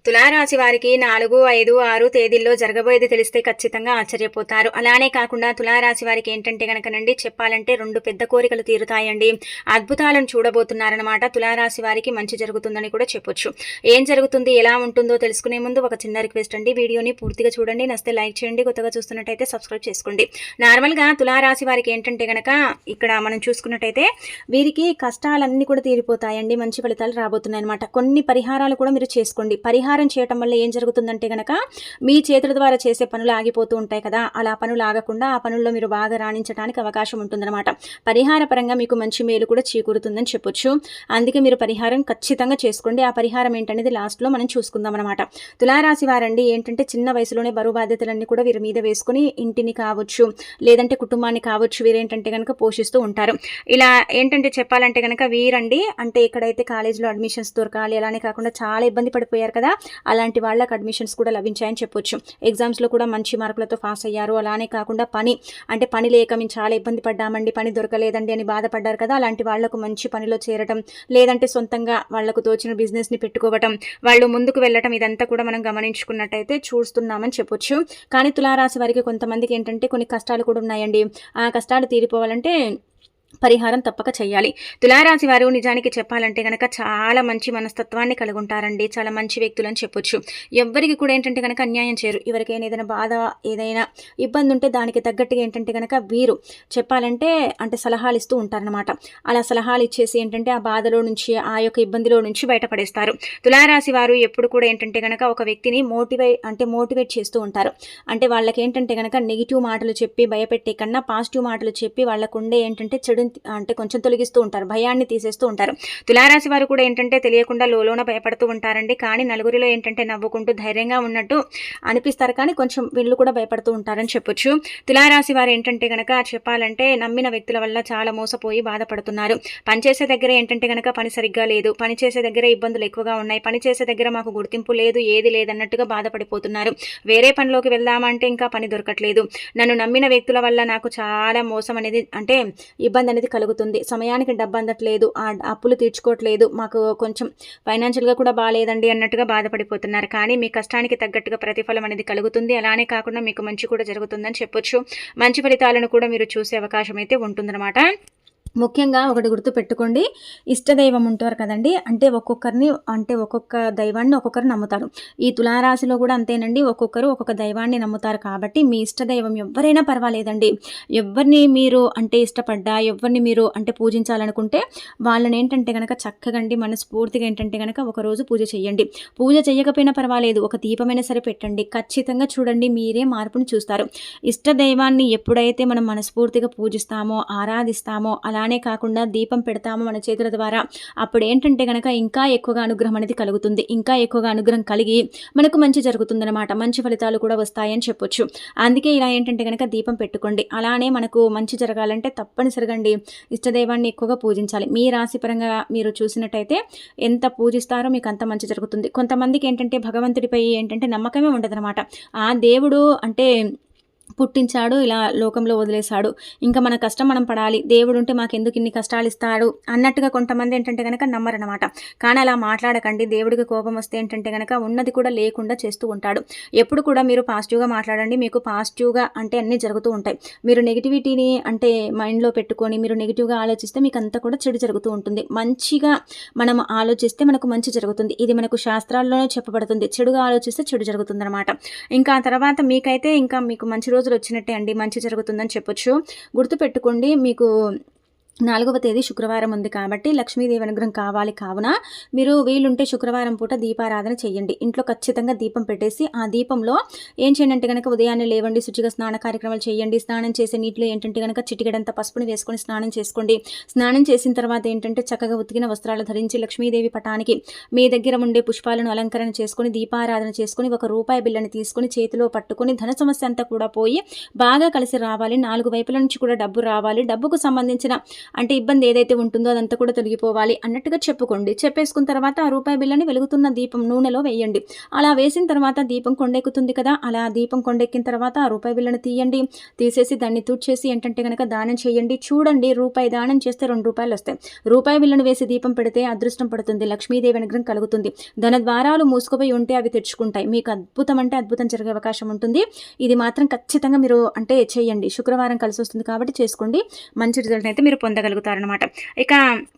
తులారాశి వారికి 4, 5, 6 తేదీల్లో జరగబోయేది తెలిస్తే ఖచ్చితంగా ఆశ్చర్యపోతారు. అలానే కాకుండా తులారాశి వారికి ఏంటంటే గనకనండి చెప్పాలంటే 2 పెద్ద కోరికలు తీరుతాయండి. అద్భుతాలను చూడబోతున్నారనమాట. తులారాశి వారికి మంచి జరుగుతుందని కూడా చెప్పొచ్చు. ఏం జరుగుతుంది, ఎలా ఉంటుందో తెలుసుకునే ముందు ఒక చిన్న రిక్వెస్ట్ అండి. వీడియోని పూర్తిగా చూడండి, నచ్చితే లైక్ చేయండి, కొత్తగా చూస్తున్నట్టయితే సబ్స్క్రైబ్ చేసుకోండి. నార్మల్గా తులారాశి వారికి ఏంటంటే గనక ఇక్కడ మనం చూసుకున్నట్టయితే వీరికి కష్టాలన్నీ కూడా తీరిపోతాయండి. మంచి ఫలితాలు రాబోతున్నాయి అనమాట. కొన్ని పరిహారాలు కూడా మీరు చేసుకోండి. పరిహారం చేయటం వల్ల ఏం జరుగుతుందంటే గనక మీ చేతుల ద్వారా చేసే పనులు ఆగిపోతూ ఉంటాయి కదా, అలా పనులు ఆగకుండా ఆ పనుల్లో మీరు బాగా రాణించడానికి అవకాశం ఉంటుందన్నమాట. పరిహార పరంగా మీకు మంచి మేలు కూడా చేకూరుతుందని చెప్పొచ్చు. అందుకే మీరు పరిహారం ఖచ్చితంగా చేసుకోండి. ఆ పరిహారం ఏంటనేది లాస్ట్లో మనం చూసుకుందాం అనమాట. తులారాశి వారండి ఏంటంటే చిన్న వయసులోనే బరువు బాధ్యతలన్నీ కూడా వీరి మీద వేసుకుని ఇంటిని కావచ్చు, లేదంటే కుటుంబాన్ని కావచ్చు, వీరేంటంటే కనుక పోషిస్తూ ఉంటారు. ఇలా ఏంటంటే చెప్పాలంటే కనుక వీరండి అంటే ఎక్కడైతే కాలేజీలో అడ్మిషన్స్ దొరకాలి, అలానే కాకుండా చాలా ఇబ్బంది పడిపోయారు కదా, అలాంటి వాళ్ళకి అడ్మిషన్స్ కూడా లభించాయని చెప్పొచ్చు. ఎగ్జామ్స్లో కూడా మంచి మార్కులతో పాస్ అయ్యారు. అలానే కాకుండా పని లేక మేము చాలా ఇబ్బంది పడ్డామండి, పని దొరకలేదండి అని బాధపడ్డారు కదా, అలాంటి వాళ్లకు మంచి పనిలో చేరటం, లేదంటే సొంతంగా వాళ్లకు తోచిన బిజినెస్ని పెట్టుకోవటం, వాళ్ళు ముందుకు వెళ్ళటం, ఇదంతా కూడా మనం గమనించుకున్నట్టయితే చూస్తున్నామని చెప్పొచ్చు. కానీ తులారాశి వారికి కొంతమందికి ఏంటంటే కొన్ని కష్టాలు కూడా ఉన్నాయండి. ఆ కష్టాలు తీరిపోవాలంటే పరిహారం తప్పక చేయాలి. తులారాశి వారు నిజానికి చెప్పాలంటే కనుక చాలా మంచి మనస్తత్వాన్ని కలిగి ఉంటారండి. చాలా మంచి వ్యక్తులు అని చెప్పొచ్చు. ఎవ్వరికి కూడా ఏంటంటే కనుక అన్యాయం చేయరు. ఎవరికైనా ఏదైనా బాధ, ఏదైనా ఇబ్బంది ఉంటే దానికి తగ్గట్టుగా ఏంటంటే కనుక వీరు చెప్పాలంటే అంటే సలహాలు ఇస్తూ ఉంటారనమాట. అలా సలహాలు ఇచ్చేసి ఏంటంటే ఆ బాధలో నుంచి, ఆ యొక్క ఇబ్బందిలో నుంచి బయటపడేస్తారు. తులారాశి వారు ఎప్పుడు కూడా ఏంటంటే కనుక ఒక వ్యక్తిని మోటివేట్ చేస్తూ ఉంటారు. అంటే వాళ్ళకి ఏంటంటే కనుక నెగిటివ్ మాటలు చెప్పి భయపెట్టే కన్నా పాజిటివ్ మాటలు చెప్పి వాళ్ళకుండే ఏంటంటే చెడు అంటే కొంచెం తొలగిస్తూ ఉంటారు, భయాన్ని తీసేస్తూ ఉంటారు. తులారాశి వారు కూడా ఏంటంటే తెలియకుండా లోలోన భయపడుతూ ఉంటారండి. కానీ నలుగురిలో ఏంటంటే నవ్వుకుంటూ ధైర్యంగా ఉన్నట్టు అనిపిస్తారు, కానీ కొంచెం వీళ్ళు కూడా భయపడుతూ ఉంటారని చెప్పొచ్చు. తులారాశి వారు ఏంటంటే కనుక చెప్పాలంటే నమ్మిన వ్యక్తుల వల్ల చాలా మోసపోయి బాధపడుతున్నారు. పనిచేసే దగ్గర ఏంటంటే కనుక పని సరిగ్గా లేదు, పనిచేసే దగ్గర ఇబ్బందులు ఎక్కువగా ఉన్నాయి, పనిచేసే దగ్గర మాకు గుర్తింపు లేదు, ఏది లేదన్నట్టుగా బాధపడిపోతున్నారు. వేరే పనిలోకి వెళ్దామంటే ఇంకా పని దొరకట్లేదు. నన్ను నమ్మిన వ్యక్తుల వల్ల నాకు చాలా మోసం అనేది అంటే ఇబ్బంది అనేది కలుగుతుంది. సమయానికి డబ్బు అందట్లేదు, ఆ అప్పులు తీర్చుకోవట్లేదు, మాకు కొంచెం ఫైనాన్షియల్గా కూడా బాగాలేదండి అన్నట్టుగా బాధపడిపోతున్నారు. కానీ మీ కష్టానికి తగ్గట్టుగా ప్రతిఫలం అనేది కలుగుతుంది. అలానే కాకుండా మీకు మంచి కూడా జరుగుతుందని చెప్పొచ్చు. మంచి ఫలితాలను కూడా మీరు చూసే అవకాశం అయితే ఉంటుందన్నమాట. ముఖ్యంగా ఒకటి గుర్తు పెట్టుకోండి, ఇష్టదైవం ఉంటారు కదండి, అంటే ఒక్కొక్క దైవాన్ని ఒక్కొక్కరు నమ్ముతారు. ఈ తులారాశిలో కూడా అంతేనండి, ఒక్కొక్కరు ఒక్కొక్క దైవాన్ని నమ్ముతారు. కాబట్టి మీ ఇష్టదైవం ఎవరైనా పర్వాలేదండి. ఎవరిని మీరు అంటే ఇష్టపడ్డా, ఎవరిని మీరు అంటే పూజించాలనుకుంటే వాళ్ళని ఏంటంటే కనుక చక్కగా మనస్ఫూర్తిగా ఏంటంటే కనుక ఒకరోజు పూజ చేయండి. పూజ చేయకపోయినా పర్వాలేదు, ఒక దీపమైనా సరే పెట్టండి. ఖచ్చితంగా చూడండి, మీరే మార్పుని చూస్తారు. ఇష్టదైవాన్ని ఎప్పుడైతే మనం మనస్ఫూర్తిగా పూజిస్తామో, ఆరాధిస్తామో, అలానే కాకుండా దీపం పెడతాము మన చేతుల ద్వారా, అప్పుడు ఏంటంటే కనుక ఇంకా ఎక్కువగా అనుగ్రహం అనేది కలుగుతుంది. ఇంకా ఎక్కువగా అనుగ్రహం కలిగి మనకు మంచి జరుగుతుందన్నమాట. మంచి ఫలితాలు కూడా వస్తాయని చెప్పొచ్చు. అందుకే ఇలా ఏంటంటే కనుక దీపం పెట్టుకోండి. అలానే మనకు మంచి జరగాలంటే తప్పనిసరిగా ఇష్టదైవాన్ని ఎక్కువగా పూజించాలి. మీ రాశి పరంగా మీరు చూసినట్టయితే ఎంత పూజిస్తారో మీకు అంత మంచి జరుగుతుంది. కొంతమందికి ఏంటంటే భగవంతుడిపై ఏంటంటే నమ్మకమే ఉండదన్నమాట. ఆ దేవుడు అంటే పుట్టించాడు, ఇలా లోకంలో వదిలేశాడు, ఇంకా మన కష్టం మనం పడాలి, దేవుడు ఉంటే మాకెందుకు ఇన్ని కష్టాలు ఇస్తాడు అన్నట్టుగా కొంతమంది ఏంటంటే కనుక నమ్మరనమాట. కానీ అలా మాట్లాడకండి. దేవుడికి కోపం వస్తే ఏంటంటే కనుక ఉన్నది కూడా లేకుండా చేస్తూ ఉంటాడు. ఎప్పుడు కూడా మీరు పాజిటివ్గా మాట్లాడండి. మీకు పాజిటివ్గా అంటే అన్నీ జరుగుతూ ఉంటాయి. మీరు నెగిటివిటీని అంటే మైండ్లో పెట్టుకొని మీరు నెగిటివ్గా ఆలోచిస్తే మీకు అంతా కూడా చెడు జరుగుతూ ఉంటుంది. మంచిగా మనం ఆలోచిస్తే మనకు మంచి జరుగుతుంది. ఇది మనకు శాస్త్రాల్లోనే చెప్పబడుతుంది. చెడుగా ఆలోచిస్తే చెడు జరుగుతుంది అనమాట. ఇంకా తర్వాత మీకైతే ఇంకా మీకు మంచి రోజులు వచ్చినట్టే అండి, మంచి జరుగుతుందని చెప్పొచ్చు. గుర్తుపెట్టుకోండి, మీకు 4వ తేదీ శుక్రవారం ఉంది కాబట్టి లక్ష్మీదేవి అనుగ్రహం కావాలి. కావున మీరు వీలుంటే శుక్రవారం పూట దీపారాధన చేయండి. ఇంట్లో ఖచ్చితంగా దీపం పెట్టేసి ఆ దీపంలో ఏం చేయండి అంటే కనుక ఉదయాన్నే లేవండి, శుచిగా స్నాన కార్యక్రమాలు చేయండి. స్నానం చేసే నీటిలో ఏంటంటే కనుక చిటికెడంత పసుపుని వేసుకొని స్నానం చేసుకోండి. స్నానం చేసిన తర్వాత ఏంటంటే చక్కగా ఉతికిన వస్త్రాలు ధరించి లక్ష్మీదేవి పటానికి మీ దగ్గర ఉండే పుష్పాలను అలంకరణ చేసుకొని దీపారాధన చేసుకొని ₹1 బిల్లని తీసుకొని చేతిలో పట్టుకొని ధన సమస్య అంతా కూడా పోయి బాగా కలిసి రావాలి. 4 వైపుల నుంచి కూడా డబ్బు రావాలి. డబ్బుకు సంబంధించిన అంటే ఇబ్బంది ఏదైతే ఉంటుందో అదంతా కూడా తొలగిపోవాలి అన్నట్టుగా చెప్పుకోండి. చెప్పేసుకున్న తర్వాత ఆ రూపాయి బిళ్ళని వెలుగుతున్న దీపం నూనెలో వేయండి. అలా వేసిన తర్వాత దీపం కొండెక్కుతుంది కదా, అలా దీపం కొండెక్కిన తర్వాత ఆ రూపాయి బిళ్ళని తీయండి. తీసేసి దాన్ని తుడిచేసి ఏంటంటే గనక దానం చేయండి. చూడండి, రూపాయి దానం చేస్తే ₹2 వస్తాయి. రూపాయి బిళ్ళను వేసి దీపం పెడితే అదృష్టం పడుతుంది, లక్ష్మీదేవి అనుగ్రహం కలుగుతుంది. ధన ద్వారాలు మూసుకుపోయి ఉంటే అవి తెరుచుకుంటాయి. మీకు అద్భుతం అంటే అద్భుతం జరిగే అవకాశం ఉంటుంది. ఇది మాత్రం ఖచ్చితంగా మీరు అంటే చేయండి. శుక్రవారం కలిసి వస్తుంది కాబట్టి చేసుకోండి. మంచి రిజల్ట్ అయితే మీరు పొందగలుగుతారనమాట. ఇక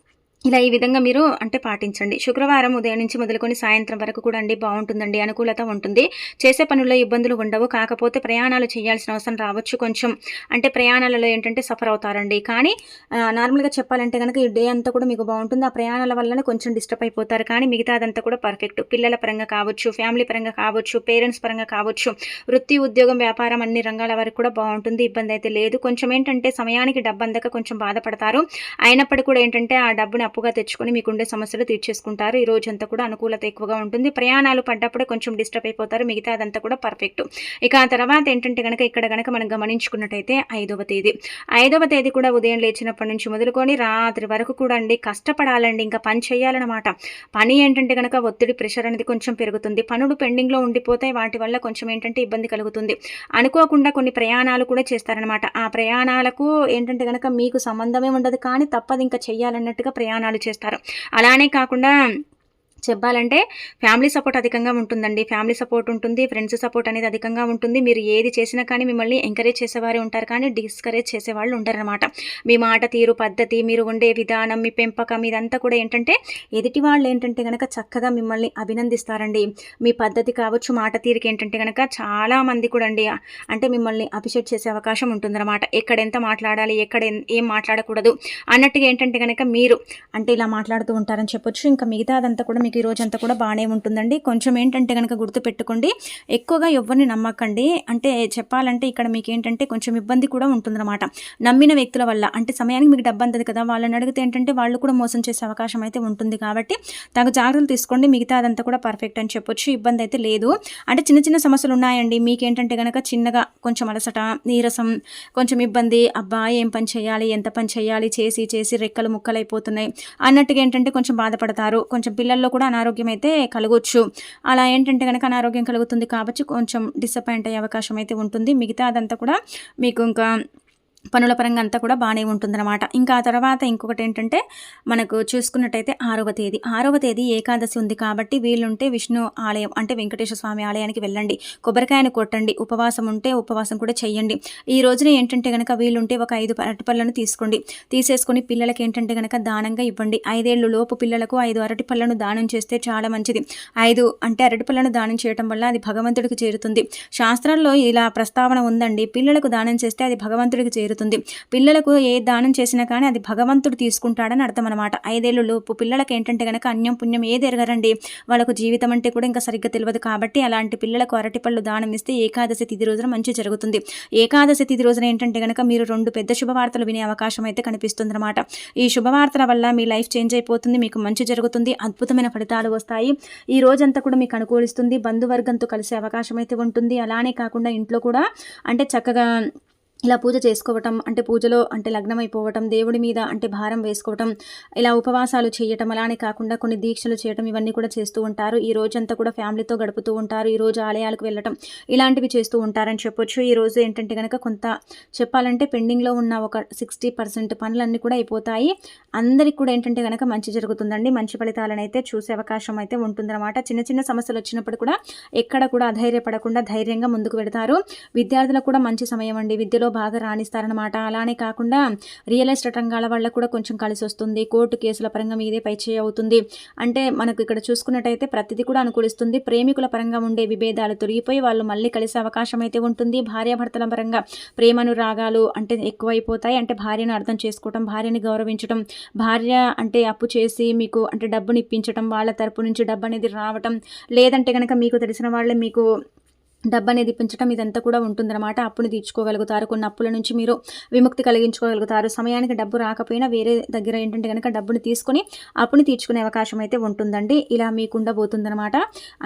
ఇలా ఈ విధంగా మీరు అంటే పాటించండి. శుక్రవారం ఉదయం నుంచి మొదలుకొని సాయంత్రం వరకు కూడా అండి బాగుంటుందండి, అనుకూలత ఉంటుంది. చేసే పనుల్లో ఇబ్బందులు ఉండవు. కాకపోతే ప్రయాణాలు చేయాల్సిన అవసరం రావచ్చు. కొంచెం అంటే ప్రయాణాలలో ఏంటంటే సఫర్ అవుతారండి. కానీ నార్మల్గా చెప్పాలంటే కనుక ఈ డే అంతా కూడా మీకు బాగుంటుంది. ఆ ప్రయాణాల వల్లనే కొంచెం డిస్టర్బ్ అయిపోతారు. కానీ మిగతా అదంతా కూడా పర్ఫెక్ట్. పిల్లల పరంగా కావచ్చు, ఫ్యామిలీ పరంగా కావచ్చు, పేరెంట్స్ పరంగా కావచ్చు, వృత్తి, ఉద్యోగం, వ్యాపారం అన్ని రంగాల వరకు కూడా బాగుంటుంది. ఇబ్బంది అయితే లేదు. కొంచెం ఏంటంటే సమయానికి డబ్బు అందక కొంచెం బాధపడతారు. అయినప్పటికీ కూడా ఏంటంటే ఆ డబ్బుని అప్పుగా తెచ్చుకొని మీకుండే సమస్యలు తీర్చేసుకుంటారు. ఈ రోజంతా కూడా అనుకూలత ఎక్కువగా ఉంటుంది. ప్రయాణాలు పడ్డప్పుడే కొంచెం డిస్టర్బ్ అయిపోతారు. మిగతా అదంతా కూడా పర్ఫెక్ట్. ఇక ఆ తర్వాత ఏంటంటే కనుక ఇక్కడ కనుక మనం గమనించుకున్నట్టయితే 5వ తేదీ 5వ తేదీ కూడా ఉదయం లేచినప్పటి నుంచి మొదలుకొని రాత్రి వరకు కూడా అండి కష్టపడాలండి. ఇంకా పని చేయాలన్నమాట. పని ఏంటంటే కనుక ఒత్తిడి, ప్రెషర్ అనేది కొంచెం పెరుగుతుంది. పనులు పెండింగ్లో ఉండిపోతాయి. వాటి వల్ల కొంచెం ఏంటంటే ఇబ్బంది కలుగుతుంది. అనుకోకుండా కొన్ని ప్రయాణాలు కూడా చేస్తారనమాట. ఆ ప్రయాణాలకు ఏంటంటే కనుక మీకు సంబంధమే ఉండదు, కానీ తప్పదు ఇంకా చెయ్యాలన్నట్టుగా ప్రయాణాలు చేస్తారు. అలానే కాకుండా చెప్పాలంటే ఫ్యామిలీ సపోర్ట్ అధికంగా ఉంటుందండి. ఫ్యామిలీ సపోర్ట్ ఉంటుంది, ఫ్రెండ్స్ సపోర్ట్ అనేది అధికంగా ఉంటుంది. మీరు ఏది చేసినా కానీ మిమ్మల్ని ఎంకరేజ్ చేసేవారే ఉంటారు, కానీ డిస్కరేజ్ చేసేవాళ్ళు ఉంటారనమాట. మీ మాట తీరు, పద్ధతి, మీరు ఉండే విధానం, మీ పెంపకం ఇదంతా కూడా ఏంటంటే ఎదుటి వాళ్ళు ఏంటంటే కనుక చక్కగా మిమ్మల్ని అభినందిస్తారండి. మీ పద్ధతి కావచ్చు, మాట తీరుకి ఏంటంటే కనుక చాలామంది కూడా అండి అంటే మిమ్మల్ని అప్రిషియేట్ చేసే అవకాశం ఉంటుందన్నమాట. ఎక్కడ ఎంత మాట్లాడాలి, ఎక్కడ ఏం మాట్లాడకూడదు అన్నట్టుగా ఏంటంటే కనుక మీరు అంటే ఇలా మాట్లాడుతూ ఉంటారని చెప్పొచ్చు. ఇంకా మిగతా అదంతా కూడా మీకు ఈ రోజంతా కూడా బాగానే ఉంటుందండి. కొంచెం ఏంటంటే కనుక గుర్తుపెట్టుకోండి, ఎక్కువగా ఎవరిని నమ్మకండి. అంటే చెప్పాలంటే ఇక్కడ మీకు ఏంటంటే కొంచెం ఇబ్బంది కూడా ఉంటుందన్నమాట. నమ్మిన వ్యక్తుల వల్ల అంటే సమయానికి మీకు డబ్బు అందదు కదా, వాళ్ళని అడిగితే ఏంటంటే వాళ్ళు కూడా మోసం చేసే అవకాశం అయితే ఉంటుంది. కాబట్టి తగు జాగ్రత్తలు తీసుకోండి. మిగతా అదంతా కూడా పర్ఫెక్ట్ అని చెప్పొచ్చు. ఇబ్బంది అయితే లేదు. అంటే చిన్న చిన్న సమస్యలు ఉన్నాయండి. మీకేంటంటే కనుక చిన్నగా కొంచెం అలసట, నీరసం, కొంచెం ఇబ్బంది, అబ్బా ఏం పని చేయాలి, ఎంత పని చేయాలి, చేసి చేసి రెక్కలు ముక్కలైపోతున్నాయి అన్నట్టుగా ఏంటంటే కొంచెం బాధపడతారు. కొంచెం పిల్లల్లో కూడా అనారోగ్యం అయితే కలగొచ్చు. అలా ఏంటంటే కనుక అనారోగ్యం కలుగుతుంది కాబట్టి కొంచెం డిసప్పాయింట్ అయ్యే అవకాశం అయితే ఉంటుంది. మిగతా అదంతా కూడా మీకు ఇంకా పనుల పరంగా అంతా కూడా బాగానే ఉంటుందన్నమాట. ఇంకా ఆ తర్వాత ఇంకొకటి ఏంటంటే మనకు చూసుకున్నట్టయితే 6వ తేదీ ఏకాదశి ఉంది కాబట్టి వీలుంటే విష్ణు ఆలయం అంటే వెంకటేశ్వర స్వామి ఆలయానికి వెళ్ళండి. కొబ్బరికాయను కొట్టండి. ఉపవాసం ఉంటే ఉపవాసం కూడా చేయండి. ఈ రోజున ఏంటంటే కనుక వీలుంటే ఒక 5 అరటిపళ్ళను తీసుకోండి. తీసేసుకొని పిల్లలకి ఏంటంటే కనుక దానంగా ఇవ్వండి. 5 ఏళ్ళు లోపు పిల్లలకు 5 అరటిపళ్ళను దానం చేస్తే చాలా మంచిది. 5 అంటే అరటిపళ్ళను దానం చేయడం వల్ల అది భగవంతుడికి చేరుతుంది. శాస్త్రాల్లో ఇలా ప్రస్తావన ఉందండి. పిల్లలకు దానం చేస్తే అది భగవంతుడికి చేరుతుంది. పిల్లలకు ఏ దానం చేసినా కానీ అది భగవంతుడు తీసుకుంటాడని అర్థం అనమాట. 5 ఏళ్ళు లోపు పిల్లలకి ఏంటంటే కనుక అన్యం పుణ్యం ఏది ఎరగరండి. వాళ్ళకు జీవితం అంటే కూడా ఇంకా సరిగ్గా తెలియదు. కాబట్టి అలాంటి పిల్లలకు అరటిపళ్ళు దానం ఇస్తే ఏకాదశి తిథి రోజున మంచి జరుగుతుంది. ఏకాదశి తిథి రోజున ఏంటంటే కనుక మీరు 2 పెద్ద శుభవార్తలు వినే అవకాశం అయితే కనిపిస్తుంది అనమాట. ఈ శుభవార్తల వల్ల మీ లైఫ్ చేంజ్ అయిపోతుంది. మీకు మంచి జరుగుతుంది. అద్భుతమైన ఫలితాలు వస్తాయి. ఈ రోజంతా కూడా మీకు అనుకూలిస్తుంది. బంధువర్గంతో కలిసే అవకాశం అయితే ఉంటుంది. అలానే కాకుండా ఇంట్లో కూడా అంటే చక్కగా ఇలా పూజ చేసుకోవటం అంటే పూజలో అంటే లగ్నం అయిపోవటం, దేవుడి మీద అంటే భారం వేసుకోవటం, ఇలా ఉపవాసాలు చేయటం, అలానే కాకుండా కొన్ని దీక్షలు చేయటం ఇవన్నీ కూడా చేస్తూ ఉంటారు. ఈ రోజంతా కూడా ఫ్యామిలీతో గడుపుతూ ఉంటారు. ఈ రోజు ఆలయాలకు వెళ్ళటం ఇలాంటివి చేస్తూ ఉంటారని చెప్పొచ్చు. ఈ రోజు ఏంటంటే కనుక కొంత చెప్పాలంటే పెండింగ్లో ఉన్న ఒక 60% పనులన్నీ కూడా అయిపోతాయి. అందరికి కూడా ఏంటంటే కనుక మంచి జరుగుతుందండి. మంచి ఫలితాలను అయితే చూసే అవకాశం అయితే ఉంటుందన్నమాట. చిన్న చిన్న సమస్యలు వచ్చినప్పుడు కూడా ఎక్కడ కూడా అధైర్యపడకుండా ధైర్యంగా ముందుకు వెళతారు. విద్యార్థులకు కూడా మంచి సమయం అండి. విద్యలో బాగా రాణిస్తారనమాట. అలానే కాకుండా రియల్ ఎస్టేట్ రంగాల వల్ల కూడా కొంచెం కలిసి వస్తుంది. కోర్టు కేసుల పరంగా మీదే పైచేయి అవుతుంది. అంటే మనకు ఇక్కడ చూసుకున్నట్టయితే ప్రతిదీ కూడా అనుకూలిస్తుంది. ప్రేమికుల పరంగా ఉండే విభేదాలు తొలగిపోయి వాళ్ళు మళ్ళీ కలిసే అవకాశం అయితే ఉంటుంది. భార్యాభర్తల పరంగా ప్రేమానురాగాలు అంటే ఎక్కువైపోతాయి. అంటే భార్యను అర్థం చేసుకోవటం, భార్యని గౌరవించడం, భార్య అంటే అప్పు చేసి మీకు అంటే డబ్బుని ఇప్పించడం, వాళ్ళ తరపు నుంచి డబ్బు అనేది రావటం, లేదంటే కనుక మీకు తెలిసిన వాళ్ళే మీకు డబ్బనేది పెంచడం ఇదంతా కూడా ఉంటుందన్నమాట. అప్పుని తీర్చుకోగలుగుతారు. కొన్ని అప్పుల నుంచి మీరు విముక్తి కలిగించుకోగలుగుతారు. సమయానికి డబ్బు రాకపోయినా వేరే దగ్గర ఏంటంటే గనక డబ్బుని తీసుకొని అప్పుని తీర్చుకునే అవకాశం అయితే ఉంటుందండి. ఇలా మీకు ఉండబోతుందన్నమాట.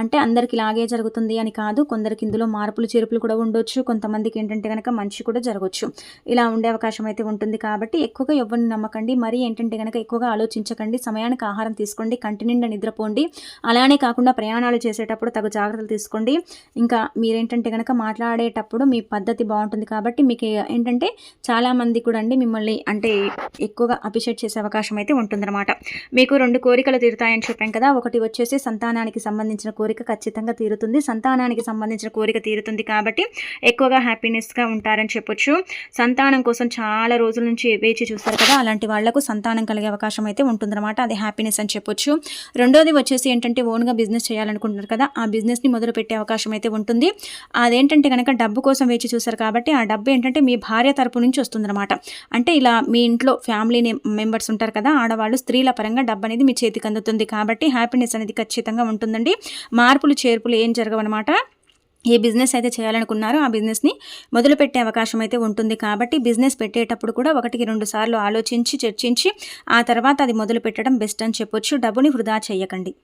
అంటే అందరికి ఇలాగే జరుగుతుంది అని కాదు. కొందరికి ఇందులో మార్పులు చేర్పులు కూడా ఉండొచ్చు. కొంతమందికి ఏంటంటే గనక మంచి కూడా జరగొచ్చు. ఇలా ఉండే అవకాశం అయితే ఉంటుంది కాబట్టి ఎక్కువగా ఎవ్వరిని నమ్మకండి. మరి ఏంటంటే గనక ఎక్కువగా ఆలోచించకండి. సమయానికి ఆహారం తీసుకోండి. కంటి నిండా నిద్రపోండి. అలానే కాకుండా ప్రయాణాలు చేసేటప్పుడు తగు జాగ్రత్తలు తీసుకోండి. ఇంకా మీరేంటంటే గనక మాట్లాడేటప్పుడు మీ పద్ధతి బాగుంటుంది కాబట్టి మీకు ఏంటంటే చాలామంది కూడా అండి మిమ్మల్ని అంటే ఎక్కువగా అప్రిషియేట్ చేసే అవకాశం అయితే ఉంటుందన్నమాట. మీకు 2 కోరికలు తీరుతాయని చెప్పాను కదా. ఒకటి వచ్చేసి సంతానానికి సంబంధించిన కోరిక ఖచ్చితంగా తీరుతుంది. సంతానానికి సంబంధించిన కోరిక తీరుతుంది కాబట్టి ఎక్కువగా హ్యాపీనెస్గా ఉంటారని చెప్పొచ్చు. సంతానం కోసం చాలా రోజుల నుంచి వేచి చూస్తారు కదా, అలాంటి వాళ్లకు సంతానం కలిగే అవకాశం అయితే ఉంటుందన్నమాట. అది హ్యాపీనెస్ అని చెప్పొచ్చు. రెండోది వచ్చేసి ఏంటంటే ఓన్గా బిజినెస్ చేయాలనుకుంటున్నారు కదా, ఆ బిజినెస్ని మొదలు పెట్టే అవకాశం అయితే ఉంటుంది. అదేంటంటే కనుక డబ్బు కోసం వేచి చూసారు కాబట్టి ఆ డబ్బు ఏంటంటే మీ భార్య తరపు నుంచి వస్తుందన్నమాట. అంటే ఇలా మీ ఇంట్లో ఫ్యామిలీ మెంబర్స్ ఉంటారు కదా, ఆడవాళ్ళు స్త్రీల పరంగా డబ్బు అనేది మీ చేతికి అందుతుంది కాబట్టి హ్యాపీనెస్ అనేది ఖచ్చితంగా ఉంటుందండి. మార్పులు చేర్పులు ఏం జరగవన్నమాట. ఏ బిజినెస్ అయితే చేయాలనుకున్నారో ఆ బిజినెస్ని మొదలుపెట్టే అవకాశం అయితే ఉంటుంది కాబట్టి బిజినెస్ పెట్టేటప్పుడు కూడా 1-2 సార్లు ఆలోచించి చర్చించి ఆ తర్వాత అది మొదలు పెట్టడం బెస్ట్ అని చెప్పొచ్చు. డబ్బుని వృధా చేయకండి.